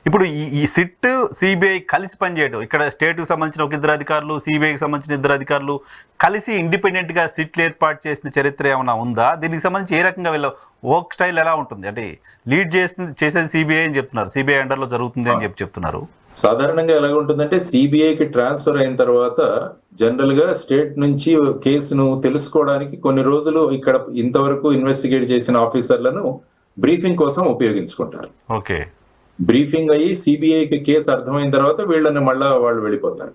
ఇప్పుడు ఈ SIT CBI కలిసి పనిచేయడం, ఇక్కడ స్టేట్కి సంబంధించిన ఒక ఇద్దరు అధికారులు, సిబిఐకి సంబంధించిన ఇద్దరు అధికారులు కలిసి ఇండిపెండెంట్గా సిట్లు ఏర్పాటు చేసిన చరిత్ర ఏమైనా ఉందా? దీనికి సంబంధించి ఏ రకంగా వీళ్ళ వర్క్ స్టైల్ ఎలా ఉంటుంది? అంటే లీడ్ చేసేది సిబిఐ అని చెప్తున్నారు, సిబిఐ అండర్లో జరుగుతుంది అని చెప్తున్నారు. సాధారణంగా ఎలా ఉంటుందంటే సిబిఐకి ట్రాన్స్ఫర్ అయిన తర్వాత జనరల్ గా స్టేట్ నుంచి కేసును తెలుసుకోవడానికి కొన్ని రోజులు ఇక్కడ ఇంతవరకు ఇన్వెస్టిగేట్ చేసిన ఆఫీసర్లను బ్రీఫింగ్ కోసం ఉపయోగించుకుంటారు. ఓకే, బ్రీఫింగ్ అయ్యి సిబిఐకి కేసు అర్థమైన తర్వాత వీళ్ళని మళ్ళా వాళ్ళు వెళ్ళిపోతారు.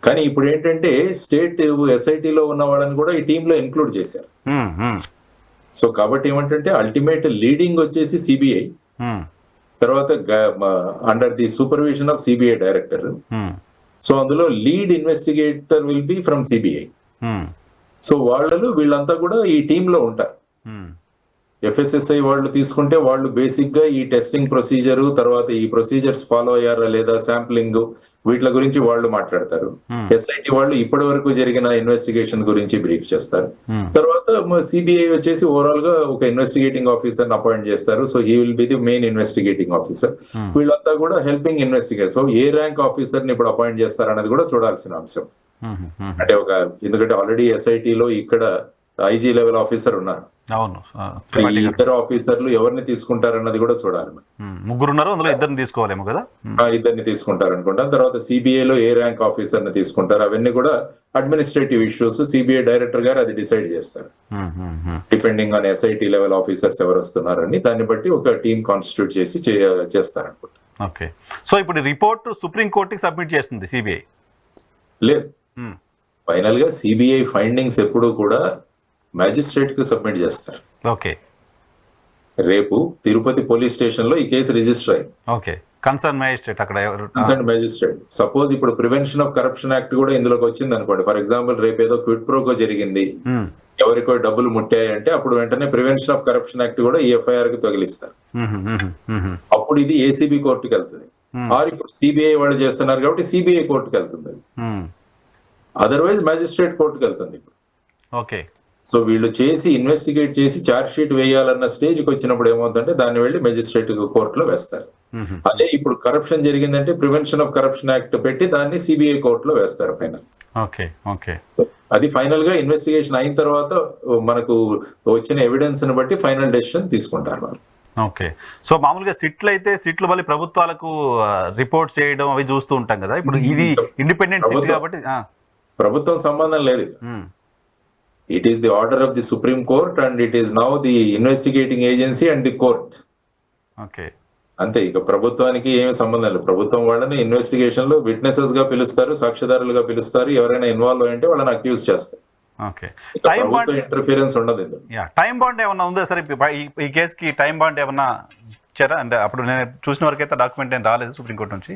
కానీ ఇప్పుడు ఏంటంటే స్టేట్ ఎస్ఐటిలో ఉన్న వాళ్ళని కూడా ఈ టీంలో ఇన్క్లూడ్ చేశారు. సో కాబట్టి ఏమంటే అల్టిమేట్ లీడింగ్ వచ్చేసి సిబిఐ, తర్వాత under the supervision of CBI director. So అందులో lead investigator will be from CBI. So వీళ్ళంతా కూడా ఈ టీమ్ లో ఉంటారు. ఎఫ్ఎస్ఎస్ఐ వాళ్ళు తీసుకుంటే వాళ్ళు బేసిక్ గా ఈ టెస్టింగ్ ప్రొసీజర్, తర్వాత ఈ ప్రొసీజర్స్ ఫాలో అయ్యారా లేదా, శాంప్లింగ్, వీటి గురించి వాళ్ళు మాట్లాడతారు. ఎస్ఐటి వాళ్ళు ఇప్పటి వరకు జరిగిన ఇన్వెస్టిగేషన్ గురించి బ్రీఫ్ చేస్తారు. తర్వాత సిబిఐ వచ్చేసి ఓవరాల్ గా ఒక ఇన్వెస్టిగేటింగ్ ఆఫీసర్ అపాయింట్ చేస్తారు. So he will be the main investigating officer. వీళ్ళంతా కూడా హెల్పింగ్ ఇన్వెస్టిగేట్. సో ఏ ర్యాంక్ ఆఫీసర్ ని ఇప్పుడు అపాయింట్ చేస్తారు అన్నది కూడా చూడాల్సిన అంశం. అంటే ఎందుకంటే ఆల్రెడీ ఎస్ఐటిలో ఇక్కడ ఐజీ లెవెల్ ఆఫీసర్ ఉన్నారు. ఇద్దరు ఆఫీసర్లు ఎవరిని తీసుకుంటారన్నది కూడా చూడాలి. ముగ్గురు ఉన్నారు, అందులో ఇద్దరిని తీసుకోవాలేమో కదా. ఇద్దరిని తీసుకుంటారు అనుకుంటాం. తర్వాత సిబిఐలో ఏ ర్యాంక్ ఆఫీసర్ ని తీసుకుంటారు, అవన్నీ కూడా అడ్మినిస్ట్రేటివ్ ఇష్యూస్ సిబిఐ డైరెక్టర్ గారు అది డిసైడ్ చేస్తారు. Depending on SIT level officers ఎవరు వస్తున్నారని దాన్ని బట్టి ఒక టీమ్ కాన్స్టిట్యూట్ చేసి చేస్తారు అనుకుంటా. ఓకే, సో ఇప్పుడు రిపోర్ట్ సుప్రీం కోర్టుకి సబ్మిట్ చేస్తుంది సిబిఐ? లేదు, ఫైనల్ గా సిబిఐ ఫైండింగ్స్ ఎప్పుడు కూడా మ్యాజిస్ట్రేట్ కి సబ్మిట్ చేస్తారు. ఓకే, రేపు తిరుపతి పోలీస్ స్టేషన్ లో ఈ కేసు రిజిస్టర్ అయింది. ఓకే, కన్సర్న్ మ్యాజిస్ట్రేట్ అక్కడ కన్సర్న్ మ్యాజిస్ట్రేట్. సపోజ్ ఇప్పుడు ప్రివెన్షన్ ఆఫ్ కరప్షన్ యాక్ట్ కూడా ఇందులోకి వచ్చింది అనుకోండి. ఫర్ ఎగ్జాంపుల్ రేపు ఏదో క్విట్ ప్రోకో జరిగింది, ఎవరికో డబ్బులు ముట్టాయంటే అప్పుడు వెంటనే ప్రివెన్షన్ ఆఫ్ కరప్షన్ యాక్ట్ కూడా ఈ ఎఫ్ఐఆర్ కి తగిలిస్తారు. అప్పుడు ఇది ఏసీబీ కోర్టుకి వెళ్తుంది. ఆర్ ఇప్పుడు సిబిఐ వాళ్ళు చేస్తున్నారు కాబట్టి సిబిఐ కోర్టుకి వెళ్తుంది. అదర్వైజ్ మ్యాజిస్ట్రేట్ కోర్టుకి వెళ్తుంది ఇప్పుడు. ఓకే, సో వీళ్ళు చేసి ఇన్వెస్టిగేట్ చేసి ఛార్జ్ షీట్ వేయాలన్న స్టేజ్కి వచ్చినప్పుడు ఏమవుతుందంటే దాన్ని వెళ్ళి మెజిస్ట్రేట్ కోర్టులో వేస్తారు. అదే ఇప్పుడు కరప్షన్ జరిగిందంటే ప్రివెన్షన్ ఆఫ్ కరప్షన్ యాక్ట్ పెట్టి దాన్ని సిబిఐ కోర్టులో వేస్తారు ఫైనల్. ఓకే, ఓకే, అది ఫైనల్ గా ఇన్వెస్టిగేషన్ అయిన తర్వాత మనకు వచ్చిన ఎవిడెన్స్ ని బట్టి ఫైనల్ డెసిషన్ తీసుకుంటారు వాళ్ళు. ఓకే, సో మామూలుగా సిట్లు అయితే సిట్లు మళ్ళీ ప్రభుత్వాలకు రిపోర్ట్ చేయడం అవి చూస్తూ ఉంటాం కదా. ఇప్పుడు ఇది ఇండిపెండెంట్ సిట్ కాబట్టి ప్రభుత్వం సంబంధం లేదు. It is the order of the Supreme Court and it is now the investigating agency and the court. Okay. అంతే, ఇక ప్రభుత్వానికి ఏమి సంబంధం లేదు. ప్రభుత్వం వాళ్ళని ఇన్వెస్టిగేషన్ లో విట్నెసెస్ గా పిలుస్తారు, సాక్ష్యదారులుగా పిలుస్తారు. ఎవరైనా ఇన్వాల్వ్ అయ్యంటే వాళ్ళని అక్యూజ్ చేస్తారు. ఓకే, ప్రభుత్వ ఇంటర్ఫిరెన్స్ ఉండదు. టైం బాండ్ ఏమన్నా ఉందా సార్ ఈ కేసుకి? టైం బాండ్ ఏమన్నా ఇచ్చారా? అంటే అప్పుడు నేను చూసిన వరకు అయితే డాక్యుమెంట్ ఏం రాలేదు సుప్రీంకోర్టు నుంచి.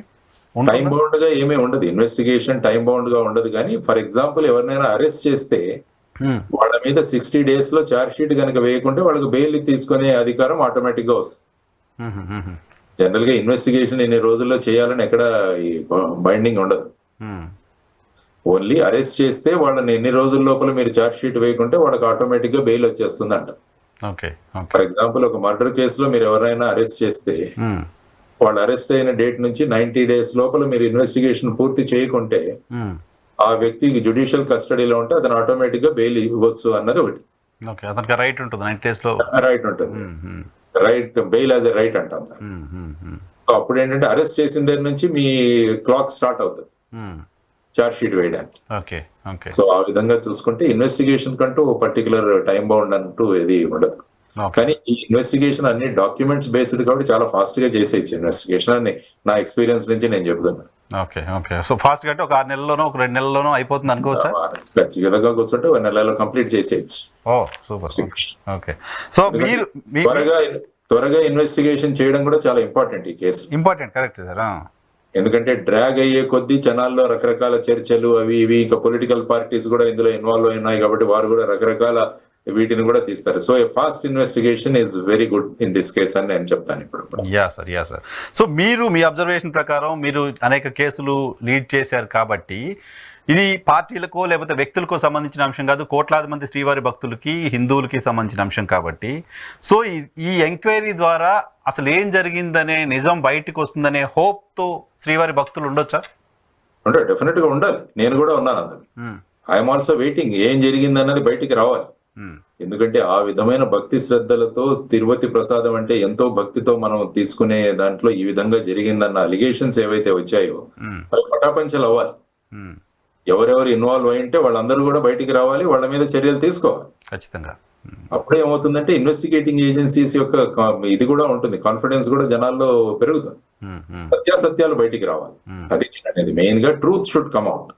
టైం బౌండ్ గా ఏమీ ఉండదు, ఇన్వెస్టిగేషన్ టైం బౌండ్ గా ఉండదు. కానీ ఫర్ ఎగ్జాంపుల్ ఎవరినైనా అరెస్ట్ చేస్తే వాళ్ళ మీద 60 days లో ఛార్జ్ షీట్ కనుక వేయకుంటే వాళ్ళకి బెయిల్ తీసుకునే అధికారం ఆటోమేటిక్ గా వస్తుంది. జనరల్ గా ఇన్వెస్టిగేషన్ ఇన్ని రోజుల్లో చేయాలని ఎక్కడ బైండింగ్ ఉండదు. ఓన్లీ అరెస్ట్ చేస్తే వాళ్ళని ఎన్ని రోజుల లోపల మీరు ఛార్జ్ షీట్ వేయకుంటే వాళ్ళకి ఆటోమేటిక్ గా బెయిల్ వచ్చేస్తుంది అంట. ఫర్ ఎగ్జాంపుల్ ఒక మర్డర్ కేసులో మీరు ఎవరైనా అరెస్ట్ చేస్తే వాళ్ళు అరెస్ట్ అయిన డేట్ నుంచి 90 days లోపల మీరు ఇన్వెస్టిగేషన్ పూర్తి చేయకుంటే ఆ వ్యక్తికి జ్యుడిషియల్ కస్టడీలో ఉంటే అతను ఆటోమేటిక్ గా బెయిల్ ఇవ్వచ్చు అన్నది ఒకటి. రైట్ ఉంటుంది, 90 days లో రైట్ ఉంటుంది. Right, bail as a right అంటాం. సో అప్పుడు ఏంటంటే అరెస్ట్ చేసిన దగ్గర నుంచి మీ క్లాక్ స్టార్ట్ అవుతుంది ఛార్జ్ షీట్ వేయడానికి. సో ఆ విధంగా చూసుకుంటే ఇన్వెస్టిగేషన్ కంటూ పర్టికులర్ టైం బౌండ్ అంటూ ఏది ఉండదు. కానీ ఈ ఇన్వెస్టిగేషన్ అన్ని డాక్యుమెంట్స్ బేస్డ్ కాబట్టి చాలా ఫాస్ట్ గా చేసేయచ్చు ఇన్వెస్టిగేషన్ అని నా ఎక్స్పీరియన్స్ నుంచి నేను చెప్తున్నాను. సో ఫాస్ట్ గా ఒక 6 నెలల్లోనో ఒక 2 నెలల్లోనో అయిపోతుంది అనుకోవచ్చా? ఖచ్చితంగా కూర్చుంటే 1 నెలలో కంప్లీట్ చేసేయచ్చు. సో మీరు త్వరగా ఇన్వెస్టిగేషన్ చేయడం కూడా చాలా ఇంపార్టెంట్ ఈ కేసు. Important, correct sir. ఎందుకంటే డ్రాగ్ అయ్యే కొద్దీ జనాల్లో రకరకాల చర్చలు అవి ఇవి, ఇంకా పొలిటికల్ పార్టీస్ కూడా ఇందులో ఇన్వాల్వ్ అయినాయి కాబట్టి వారు కూడా రకరకాల వీటిని కూడా తీస్తారు. So A fast investigation is very good in this case అని నేను చెప్తాను ఇప్పుడు. Yeah sir. సో మీరు మీ అబ్జర్వేషన్ ప్రకారం మీరు అనేక కేసులు లీడ్ చేశారు కాబట్టి ఇది పార్టీలకో లేకపోతే వ్యక్తులకో సంబంధించిన అంశం కాదు, కోట్లాది మంది శ్రీవారి భక్తులకి, హిందువులకి సంబంధించిన అంశం కాబట్టి. సో ఈ ఎంక్వైరీ ద్వారా అసలు ఏం జరిగిందనే నిజం బయటకు వస్తుందనే హోప్తో శ్రీవారి భక్తులు ఉండొచ్చా? అంటే డెఫినెట్ గా ఉండాలి. నేను కూడా ఉన్నాను అందులో. ఐఎమ్ ఆల్సో వెయిటింగ్ ఏం జరిగింది అన్నది బయటికి రావాలి. ఎందుకంటే ఆ విధమైన భక్తి శ్రద్ధలతో తిరుపతి ప్రసాదం అంటే ఎంతో భక్తితో మనం తీసుకునే దాంట్లో ఈ విధంగా జరిగిందన్న అలిగేషన్స్ ఏవైతే వచ్చాయో అవి పటాపంచలు అవ్వాలి. ఎవరెవరు ఇన్వాల్వ్ అయి ఉంటే వాళ్ళందరూ కూడా బయటికి రావాలి, వాళ్ళ మీద చర్యలు తీసుకోవాలి ఖచ్చితంగా. అప్పుడే ఏమవుతుందంటే ఇన్వెస్టిగేటింగ్ ఏజెన్సీస్ యొక్క ఇది కూడా ఉంటుంది, కాన్ఫిడెన్స్ కూడా జనాల్లో పెరుగుతుంది, సత్యాసత్యాలు బయటికి రావాలి. అది మెయిన్ గా ట్రూత్ షుడ్ కమ్ అవుట్.